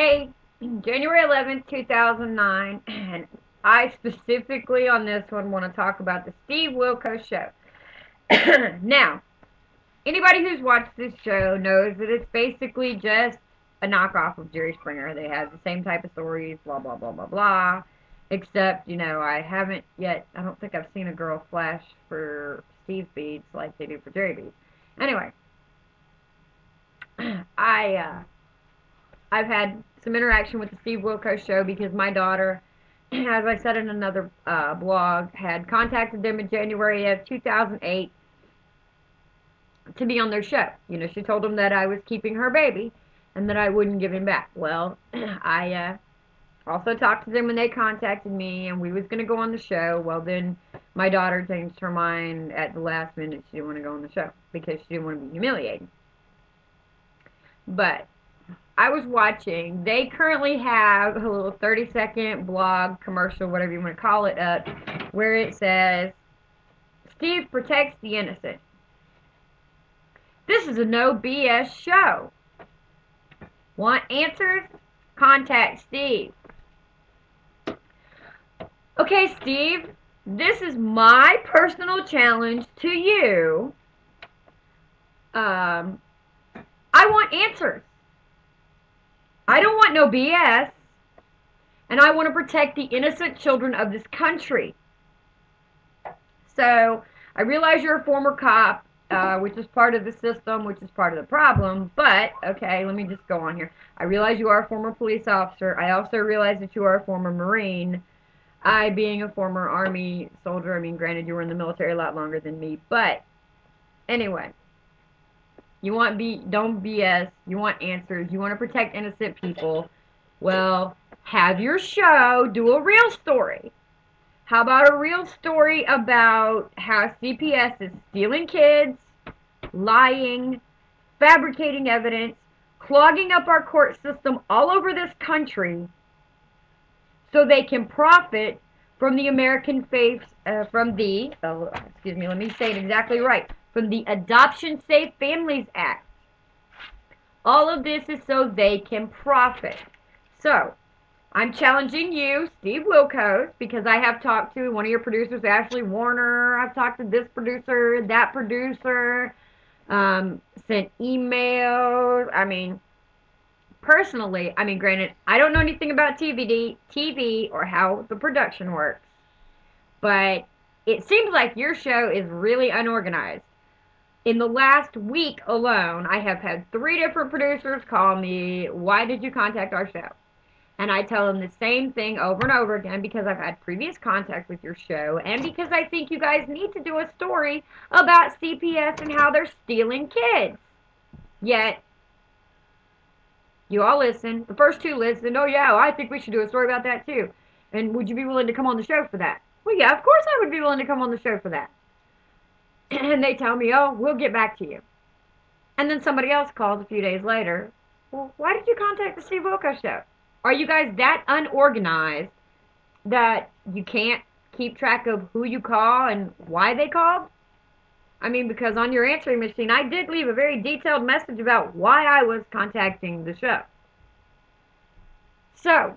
Today, January 11th, 2009, and I specifically on this one want to talk about the Steve Wilkos show. Now, anybody who's watched this show knows that it's basically just a knockoff of Jerry Springer. They have the same type of stories, blah, blah, blah, blah, blah. Except, I haven't yet, I don't think I've seen a girl flash for Steve beads like they do for Jerry beads. Anyway, I've had some interaction with the Steve Wilkos show because my daughter, as I said in another blog, had contacted them in January of 2008 to be on their show. She told them that I was keeping her baby and that I wouldn't give him back. Well, I also talked to them when they contacted me, and we was going to go on the show. Well, then my daughter changed her mind at the last minute. She didn't want to go on the show because she didn't want to be humiliated. But I was watching. They currently have a little 30-second blog, commercial, whatever you want to call it, up, where it says, Steve protects the innocent. This is a no BS show. Want answers? Contact Steve. Okay, Steve, this is my personal challenge to you. I want answers. I don't want no BS. And I want to protect the innocent children of this country. So, I realize you're a former cop, which is part of the system, which is part of the problem. But, okay, let me just go on here. I realize you are a former police officer. I also realize that you are a former Marine. I, being a former Army soldier, granted, you were in the military a lot longer than me. But, anyway. Don't BS. You want answers. You want to protect innocent people. Well, have your show do a real story. How about a real story about how CPS is stealing kids, lying, fabricating evidence, clogging up our court system all over this country so they can profit from the American faith, let me say it exactly right, from the Adoption Safe Families Act. All of this is so they can profit. So, I'm challenging you, Steve Wilkos, because I have talked to one of your producers, Ashley Warner. I've talked to this producer, that producer, sent emails. Personally, granted, I don't know anything about TV or how the production works, but it seems like your show is really unorganized. In the last week alone, I have had 3 different producers call me, why did you contact our show? And I tell them the same thing over and over again because I've had previous contact with your show and because I think you guys need to do a story about CPS and how they're stealing kids. Yet, you all listen. The first 2 listened. Oh, yeah, I think we should do a story about that, too. And would you be willing to come on the show for that? Well, yeah, of course I would be willing to come on the show for that. And they tell me, oh, we'll get back to you. And then somebody else calls a few days later. Well, why did you contact the Steve Wilkos show? Are you guys that unorganized that you can't keep track of who you call and why they called? Because on your answering machine, I did leave a very detailed message about why I was contacting the show. So,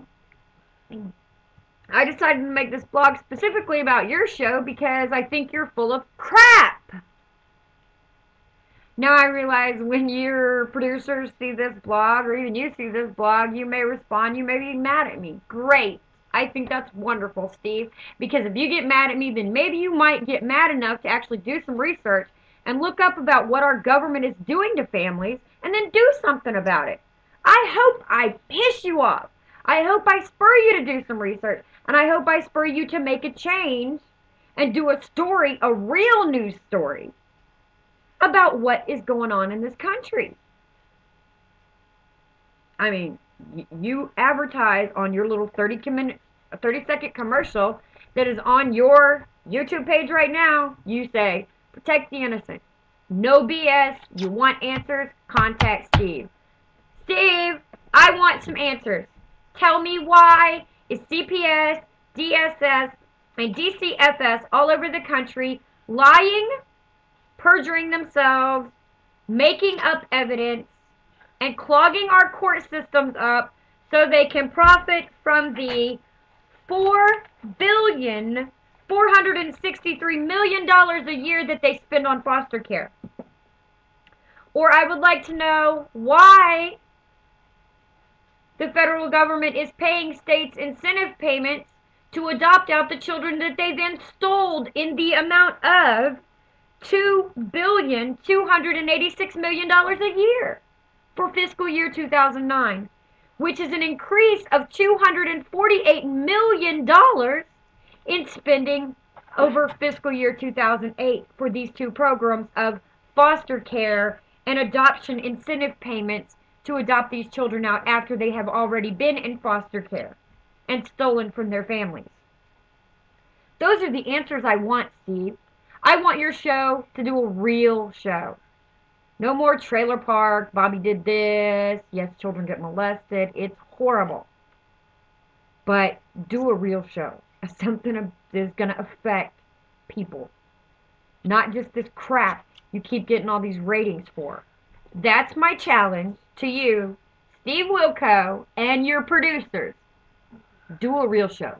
I decided to make this blog specifically about your show because I think you're full of crap. Now I realize when your producers see this blog, or even you see this blog, you may respond, you may be mad at me. Great. I think that's wonderful, Steve, because if you get mad at me, then maybe you might get mad enough to actually do some research and look up about what our government is doing to families and then do something about it. I hope I piss you off. I hope I spur you to do some research, and I hope I spur you to make a change and do a story, a real news story, about what is going on in this country. You advertise on your little 30-second commercial that is on your YouTube page right now. You say, protect the innocent. No BS. You want answers? Contact Steve. Steve, I want some answers. Tell me why is CPS, DSS, and DCFS all over the country lying, perjuring themselves, making up evidence, and clogging our court systems up so they can profit from the $4,463,000,000 a year that they spend on foster care. Or I would like to know why the federal government is paying states incentive payments to adopt out the children that they then stole in the amount of $2,286,000,000 a year for fiscal year 2009, which is an increase of $248 million in spending over fiscal year 2008 for these two programs of foster care and adoption incentive payments to adopt these children out after they have already been in foster care and stolen from their families. Those are the answers I want, Steve. I want your show to do a real show. No more trailer park, Bobby did this, yes, children get molested. It's horrible. But do a real show. Something that is going to affect people. Not just this crap you keep getting all these ratings for. That's my challenge to you, Steve Wilko, and your producers. Do a real show.